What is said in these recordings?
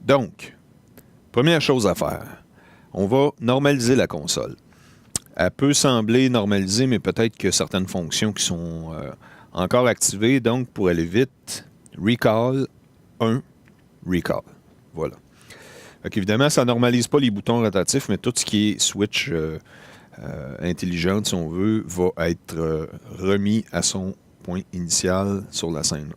Donc, première chose à faire, on va normaliser la console. Elle peut sembler normalisée, mais peut-être que certaines fonctions qui sont encore activées. Donc, pour aller vite, recall 1, recall. Voilà. Donc, évidemment, ça ne normalise pas les boutons rotatifs, mais tout ce qui est switch intelligente, si on veut, va être remis à son point initial sur la scène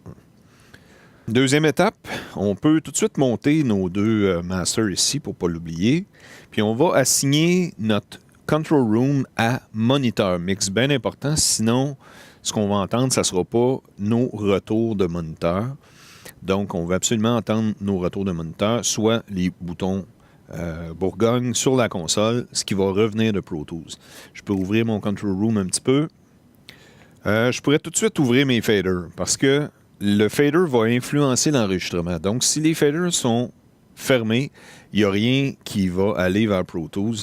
1. Deuxième étape, on peut tout de suite monter nos deux masters ici pour ne pas l'oublier. Puis on va assigner notre control room à moniteur mix. Bien important, sinon ce qu'on va entendre, ça ne sera pas nos retours de moniteur. Donc on va absolument entendre nos retours de moniteur, soit les boutons Bourgogne sur la console, ce qui va revenir de Pro Tools. Je peux ouvrir mon control room un petit peu. Je pourrais tout de suite ouvrir mes faders parce que le fader va influencer l'enregistrement. Donc, si les faders sont fermés, il n'y a rien qui va aller vers Pro Tools.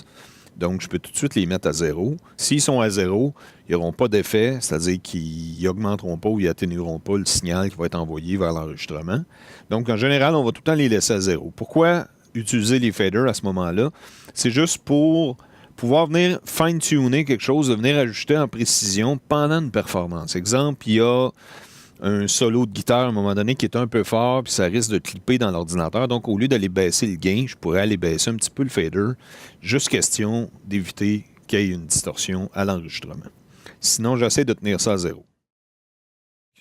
Donc, je peux tout de suite les mettre à 0. S'ils sont à 0, ils n'auront pas d'effet, c'est-à-dire qu'ils n'augmenteront pas ou ils atténueront pas le signal qui va être envoyé vers l'enregistrement. Donc, en général, on va tout le temps les laisser à 0. Pourquoi utiliser les faders à ce moment-là? C'est juste pour pouvoir venir fine-tuner quelque chose, de venir ajuster en précision pendant une performance. Exemple, il y a un solo de guitare à un moment donné qui est un peu fort, puis ça risque de clipper dans l'ordinateur. Donc, au lieu d'aller baisser le gain, je pourrais aller baisser un petit peu le fader. Juste question d'éviter qu'il y ait une distorsion à l'enregistrement. Sinon, j'essaie de tenir ça à 0.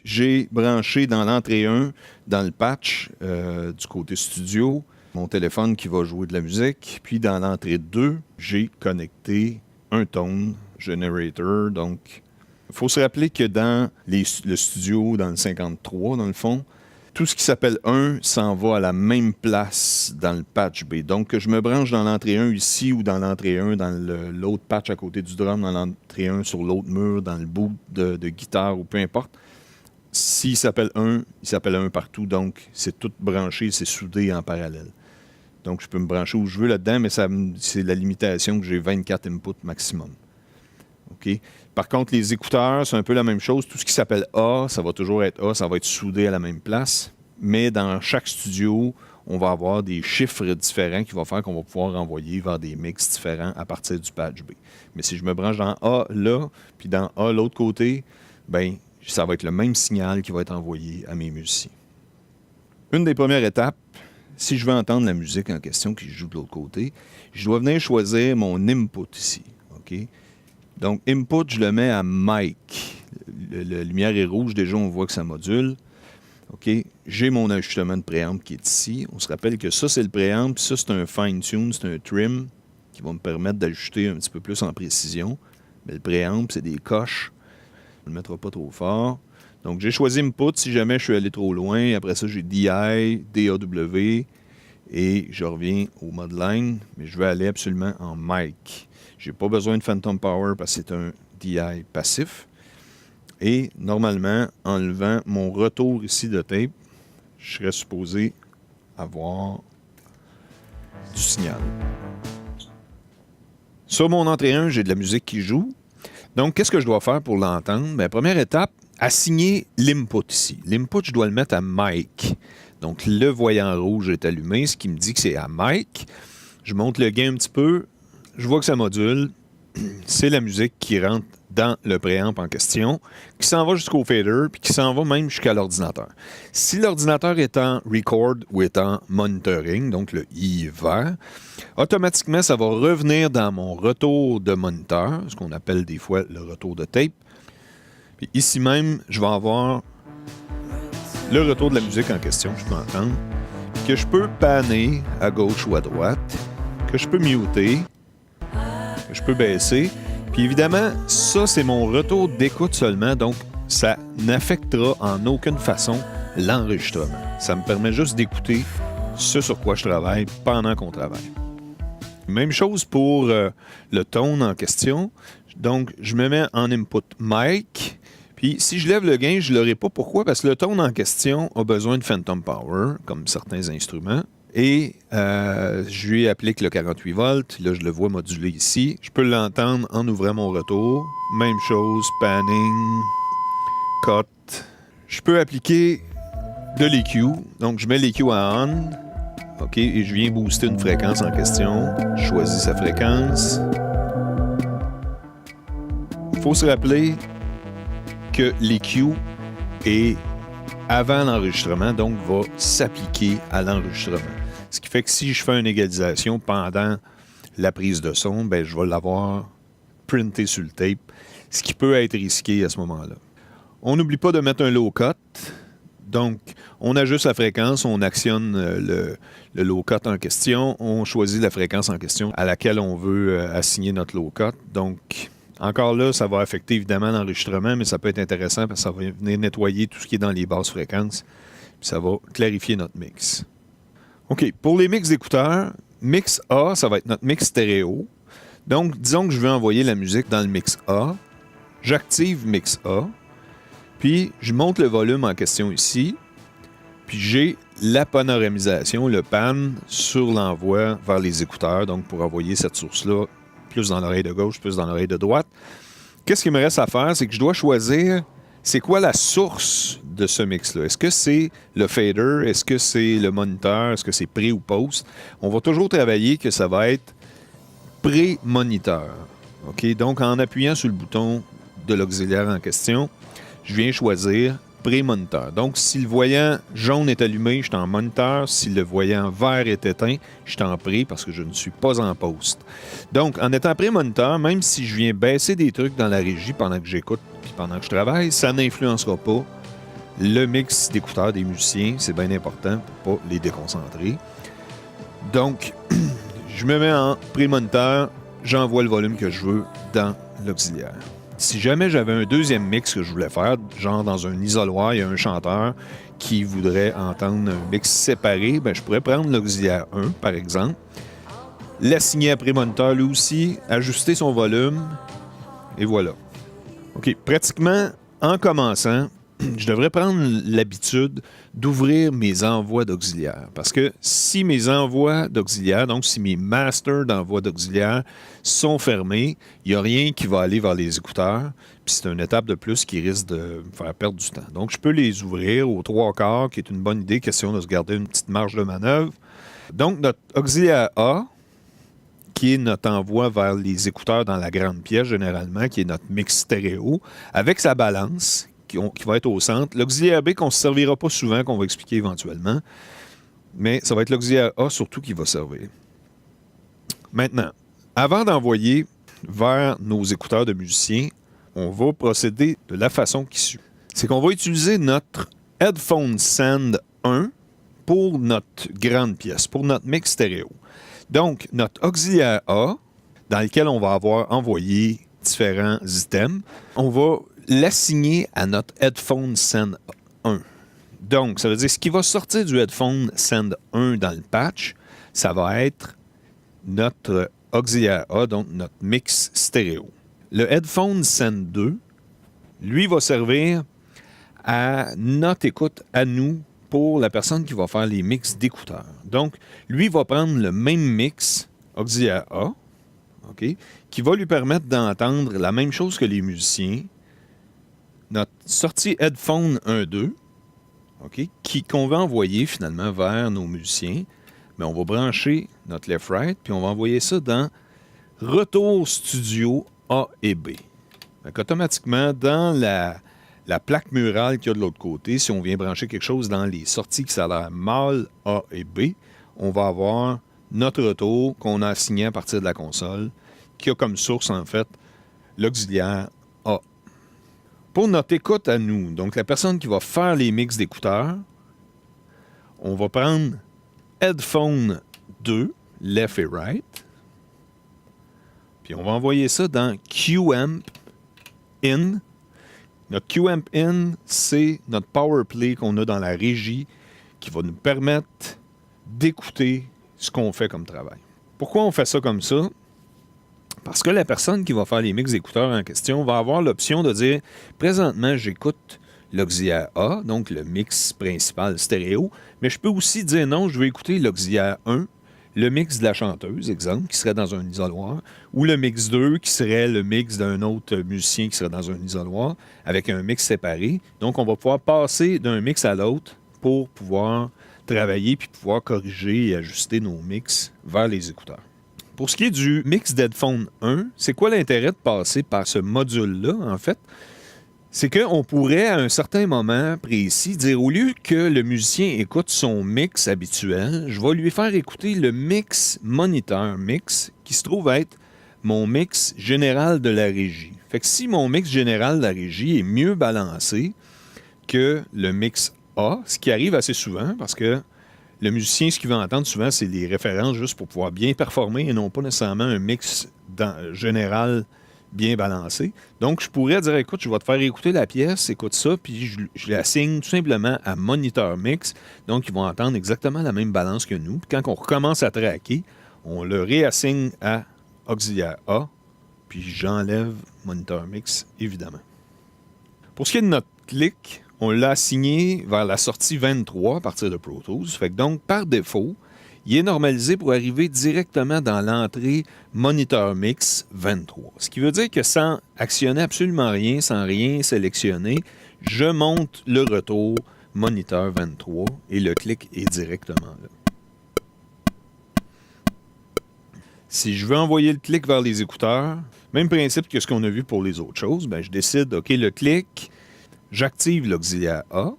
J'ai branché dans l'entrée 1, dans le patch du côté studio, mon téléphone qui va jouer de la musique. Puis dans l'entrée 2, j'ai connecté un tone generator. Donc, il faut se rappeler que dans le studio, dans le 53, dans le fond, tout ce qui s'appelle 1 s'en va à la même place dans le patch B. Donc, que je me branche dans l'entrée 1 ici ou dans l'entrée 1 dans l'autre patch à côté du drum, dans l'entrée 1 sur l'autre mur, dans le bout de guitare ou peu importe. S'il s'appelle 1, il s'appelle 1 partout. Donc, c'est tout branché, c'est soudé en parallèle. Donc, je peux me brancher où je veux là-dedans, mais c'est la limitation que j'ai 24 inputs maximum. OK? Par contre, les écouteurs, c'est un peu la même chose. Tout ce qui s'appelle A, ça va toujours être A, ça va être soudé à la même place. Mais dans chaque studio, on va avoir des chiffres différents qui vont faire qu'on va pouvoir envoyer vers des mix différents à partir du patch B. Mais si je me branche dans A là, puis dans A l'autre côté, ben ça va être le même signal qui va être envoyé à mes musiciens. Une des premières étapes, si je veux entendre la musique en question qui joue de l'autre côté, je dois venir choisir mon input ici. OK? Donc, input, je le mets à mic. La lumière est rouge, déjà on voit que ça module. OK? J'ai mon ajustement de préamp qui est ici. On se rappelle que ça, c'est le préamp, puis ça, c'est un fine-tune, c'est un trim qui va me permettre d'ajuster un petit peu plus en précision. Mais le préamp, c'est des coches. On ne le mettra pas trop fort. Donc, j'ai choisi input si jamais je suis allé trop loin. Après ça, j'ai DI, DAW et je reviens au mode line, mais je vais aller absolument en mic. Je n'ai pas besoin de Phantom Power parce que c'est un DI passif. Et normalement, en levant mon retour ici de tape, je serais supposé avoir du signal. Sur mon entrée 1, j'ai de la musique qui joue. Donc, qu'est-ce que je dois faire pour l'entendre? Bien, première étape, assigner l'input ici. L'input, je dois le mettre à mic. Donc, le voyant rouge est allumé, ce qui me dit que c'est à mic. Je monte le gain un petit peu. Je vois que ça module. C'est la musique qui rentre dans le préamp en question, qui s'en va jusqu'au fader, puis qui s'en va même jusqu'à l'ordinateur. Si l'ordinateur est en record ou est en monitoring, donc le I vert, automatiquement, ça va revenir dans mon retour de moniteur, ce qu'on appelle des fois le retour de tape. Puis ici même, je vais avoir le retour de la musique en question, je peux entendre, que je peux panner à gauche ou à droite, que je peux muter, que je peux baisser. Puis évidemment, ça, c'est mon retour d'écoute seulement, donc ça n'affectera en aucune façon l'enregistrement. Ça me permet juste d'écouter ce sur quoi je travaille pendant qu'on travaille. Même chose pour le tone en question. Donc, je me mets en input mic. Puis, si je lève le gain, je ne l'aurai pas. Pourquoi? Parce que le tone en question a besoin de Phantom Power, comme certains instruments. Et je lui applique le 48 volts. Là, je le vois modulé ici. Je peux l'entendre en ouvrant mon retour. Même chose, panning, cut. Je peux appliquer de l'EQ. Donc, je mets l'EQ à on. OK, et je viens booster une fréquence en question. Je choisis sa fréquence. Il faut se rappeler que l'EQ est avant l'enregistrement, donc va s'appliquer à l'enregistrement. Ce qui fait que si je fais une égalisation pendant la prise de son, ben, je vais l'avoir printé sur le tape, ce qui peut être risqué à ce moment-là. On n'oublie pas de mettre un low cut. Donc, on ajuste la fréquence, on actionne le low cut en question, on choisit la fréquence en question à laquelle on veut assigner notre low cut. Donc, encore là, ça va affecter évidemment l'enregistrement, mais ça peut être intéressant parce que ça va venir nettoyer tout ce qui est dans les basses fréquences, puis ça va clarifier notre mix. OK, pour les mix d'écouteurs, mix A, ça va être notre mix stéréo. Donc, disons que je veux envoyer la musique dans le mix A. J'active mix A. Puis, je monte le volume en question ici. Puis, j'ai la panoramisation, le pan, sur l'envoi vers les écouteurs. Donc, pour envoyer cette source-là plus dans l'oreille de gauche, plus dans l'oreille de droite. Qu'est-ce qu'il me reste à faire? C'est que je dois choisir c'est quoi la source de ce mix-là. Est-ce que c'est le fader? Est-ce que c'est le moniteur? Est-ce que c'est pré ou post? On va toujours travailler que ça va être pré-moniteur. OK? Donc, en appuyant sur le bouton de l'auxiliaire en question, je viens choisir pré-moniteur. Donc, si le voyant jaune est allumé, je suis en moniteur. Si le voyant vert est éteint, je suis en pré parce que je ne suis pas en post. Donc, en étant pré-moniteur, même si je viens baisser des trucs dans la régie pendant que j'écoute puis pendant que je travaille, ça n'influencera pas le mix d'écouteurs des musiciens. C'est bien important pour ne pas les déconcentrer. Donc, je me mets en pré-moniteur, j'envoie le volume que je veux dans l'auxiliaire. Si jamais j'avais un deuxième mix que je voulais faire, genre dans un isoloir, il y a un chanteur qui voudrait entendre un mix séparé, ben je pourrais prendre l'auxiliaire 1, par exemple, l'assigner à pré-moniteur lui aussi, ajuster son volume, et voilà. OK, pratiquement, en commençant, je devrais prendre l'habitude d'ouvrir mes envois d'auxiliaire. Parce que si mes envois d'auxiliaire, donc si mes masters d'envoi d'auxiliaire sont fermés, il n'y a rien qui va aller vers les écouteurs. Puis c'est une étape de plus qui risque de me faire perdre du temps. Donc je peux les ouvrir aux 3/4, qui est une bonne idée, question de se garder une petite marge de manœuvre. Donc notre auxiliaire A, qui est notre envoi vers les écouteurs dans la grande pièce généralement, qui est notre mix stéréo, avec sa balance, qui va être au centre. L'auxiliaire B qu'on ne se servira pas souvent, qu'on va expliquer éventuellement, mais ça va être l'auxiliaire A surtout qui va servir. Maintenant, avant d'envoyer vers nos écouteurs de musiciens, on va procéder de la façon qui suit. C'est qu'on va utiliser notre Headphone Send 1 pour notre grande pièce, pour notre mix stéréo. Donc, notre auxiliaire A, dans lequel on va avoir envoyé différents items, on va l'assigner à notre Headphone Send 1. Donc, ça veut dire ce qui va sortir du Headphone Send 1 dans le patch, ça va être notre auxiliaire A, donc notre mix stéréo. Le Headphone Send 2, lui, va servir à notre écoute, à nous, pour la personne qui va faire les mix d'écouteurs. Donc, lui va prendre le même mix auxiliaire A, OK, qui va lui permettre d'entendre la même chose que les musiciens. Notre sortie Headphone 1.2, OK, qu'on va envoyer finalement vers nos musiciens, mais on va brancher notre left-right, puis on va envoyer ça dans Retour Studio A et B. Donc, automatiquement, dans la plaque murale qu'il y a de l'autre côté, si on vient brancher quelque chose dans les sorties qui s'alarment mâle A et B, on va avoir notre retour qu'on a assigné à partir de la console, qui a comme source, en fait, l'auxiliaire A. Pour notre écoute à nous, donc la personne qui va faire les mix d'écouteurs, on va prendre Headphone 2, left et right, puis on va envoyer ça dans QAmp In. Notre QAmp In, c'est notre power play qu'on a dans la régie qui va nous permettre d'écouter ce qu'on fait comme travail. Pourquoi on fait ça comme ça? Parce que la personne qui va faire les mix d'écouteurs en question va avoir l'option de dire « Présentement, j'écoute l'auxiliaire A, donc le mix principal stéréo, mais je peux aussi dire non, je veux écouter l'auxiliaire 1, le mix de la chanteuse, exemple, qui serait dans un isoloir, ou le mix 2, qui serait le mix d'un autre musicien qui serait dans un isoloir, avec un mix séparé. Donc, on va pouvoir passer d'un mix à l'autre pour pouvoir travailler puis pouvoir corriger et ajuster nos mix vers les écouteurs. Pour ce qui est du mix d'Headphone 1, c'est quoi l'intérêt de passer par ce module-là, en fait? C'est qu'on pourrait, à un certain moment précis, dire au lieu que le musicien écoute son mix habituel, je vais lui faire écouter le mix moniteur mix, qui se trouve être mon mix général de la régie. Fait que si mon mix général de la régie est mieux balancé que le mix A, ce qui arrive assez souvent, parce que le musicien, ce qu'il va entendre souvent, c'est les références juste pour pouvoir bien performer et non pas nécessairement un mix général bien balancé. Donc, je pourrais dire, écoute, je vais te faire écouter la pièce, écoute ça, puis je l'assigne tout simplement à moniteur mix. Donc, ils vont entendre exactement la même balance que nous. Puis quand on recommence à tracker, on le réassigne à auxiliaire A, puis j'enlève moniteur mix, évidemment. Pour ce qui est de notre clic, on l'a assigné vers la sortie 23 à partir de Pro Tools. Fait que donc, par défaut, il est normalisé pour arriver directement dans l'entrée Moniteur Mix 23. Ce qui veut dire que sans actionner absolument rien, sans rien sélectionner, je monte le retour Moniteur 23 et le clic est directement là. Si je veux envoyer le clic vers les écouteurs, même principe que ce qu'on a vu pour les autres choses, ben je décide, OK, le clic, j'active l'auxiliaire A.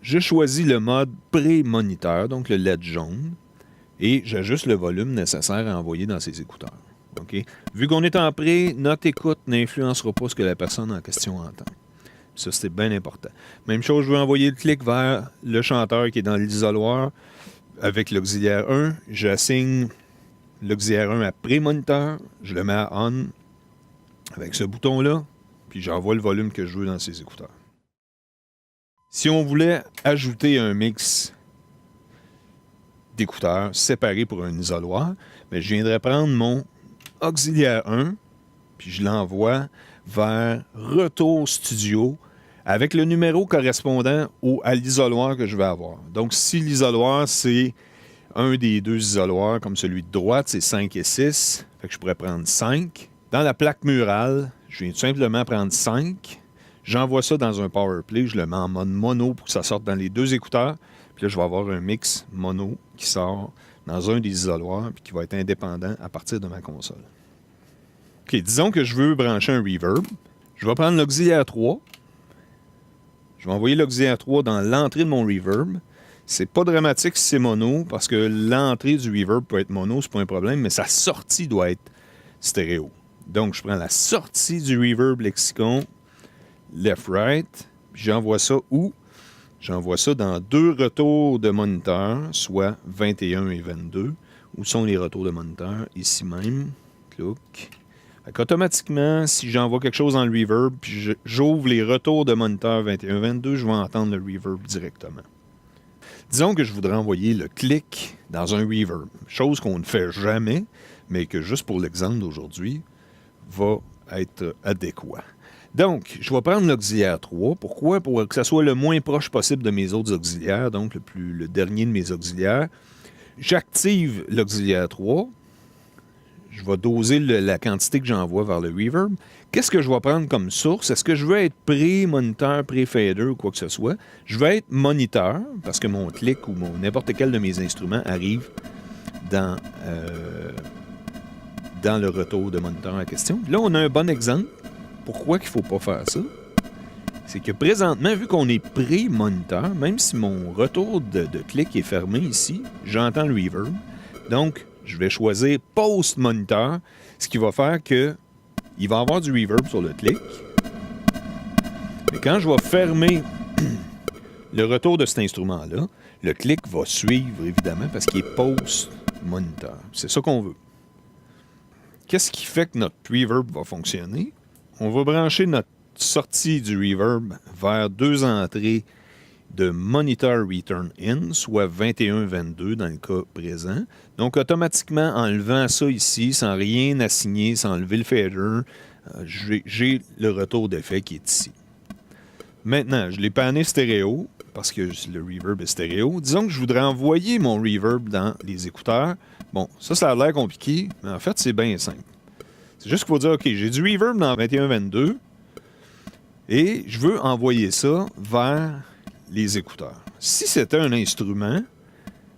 Je choisis le mode pré-moniteur, donc le LED jaune, et j'ajuste le volume nécessaire à envoyer dans ces écouteurs. Okay? Vu qu'on est en pré, notre écoute n'influencera pas ce que la personne en question entend. Ça, c'est bien important. Même chose, je veux envoyer le clic vers le chanteur qui est dans l'isoloir avec l'auxiliaire 1. J'assigne l'auxiliaire 1 à pré-moniteur, je le mets à on avec ce bouton-là, puis j'envoie le volume que je veux dans ces écouteurs. Si on voulait ajouter un mix d'écouteurs séparés pour un isoloir, bien, je viendrais prendre mon auxiliaire 1, puis je l'envoie vers Retour Studio avec le numéro correspondant à l'isoloir que je vais avoir. Donc, si l'isoloir, c'est un des deux isoloirs, comme celui de droite, c'est 5 et 6, fait que je pourrais prendre 5. Dans la plaque murale, je viens tout simplement prendre 5. J'envoie ça dans un PowerPlay, je le mets en mode mono pour que ça sorte dans les deux écouteurs. Puis là, je vais avoir un mix mono qui sort dans un des isoloirs puis qui va être indépendant à partir de ma console. OK, disons que je veux brancher un reverb. Je vais prendre l'auxiliaire 3. Je vais envoyer l'auxiliaire 3 dans l'entrée de mon reverb. C'est pas dramatique si c'est mono parce que l'entrée du reverb peut être mono, c'est pas un problème, mais sa sortie doit être stéréo. Donc, je prends la sortie du reverb lexicon, left-right, j'envoie ça où? J'envoie ça dans deux retours de moniteur, soit 21 et 22. Où sont les retours de moniteur? Ici même. Clic. Automatiquement, si j'envoie quelque chose dans le reverb, puis j'ouvre les retours de moniteur 21 et 22, je vais entendre le reverb directement. Disons que je voudrais envoyer le clic dans un reverb, chose qu'on ne fait jamais, mais que juste pour l'exemple d'aujourd'hui, va être adéquat. Donc, je vais prendre l'auxiliaire 3. Pourquoi? Pour que ça soit le moins proche possible de mes autres auxiliaires, donc le dernier de mes auxiliaires. J'active l'auxiliaire 3. Je vais doser la quantité que j'envoie vers le reverb. Qu'est-ce que je vais prendre comme source? Est-ce que je veux être pré-moniteur, pré-fader ou quoi que ce soit? Je vais être moniteur, parce que mon clic ou n'importe quel de mes instruments arrive dans le retour de moniteur en question. Là, on a un bon exemple. Pourquoi qu'il ne faut pas faire ça? C'est que présentement, vu qu'on est pré-moniteur, même si mon retour de clic est fermé ici, j'entends le reverb. Donc, je vais choisir post-moniteur, ce qui va faire qu'il va y avoir du reverb sur le clic. Mais quand je vais fermer le retour de cet instrument-là, le clic va suivre, évidemment, parce qu'il est post-moniteur. C'est ça qu'on veut. Qu'est-ce qui fait que notre reverb va fonctionner? On va brancher notre sortie du reverb vers deux entrées de Monitor Return In, soit 21-22 dans le cas présent. Donc, automatiquement, en levant ça ici, sans rien assigner, sans enlever le fader, j'ai le retour d'effet qui est ici. Maintenant, je l'ai panné stéréo, parce que le reverb est stéréo. Disons que je voudrais envoyer mon reverb dans les écouteurs. Bon, ça a l'air compliqué, mais en fait, c'est bien simple. C'est juste qu'il faut dire, OK, j'ai du reverb dans 21-22 et je veux envoyer ça vers les écouteurs. Si c'était un instrument,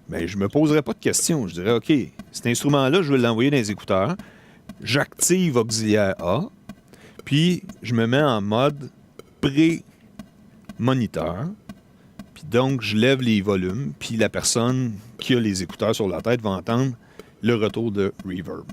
ben, je ne me poserais pas de questions. Je dirais, OK, cet instrument-là, je vais l'envoyer dans les écouteurs. J'active auxiliaire A, puis je me mets en mode pré-moniteur. Puis donc, je lève les volumes, puis la personne qui a les écouteurs sur la tête va entendre le retour de reverb.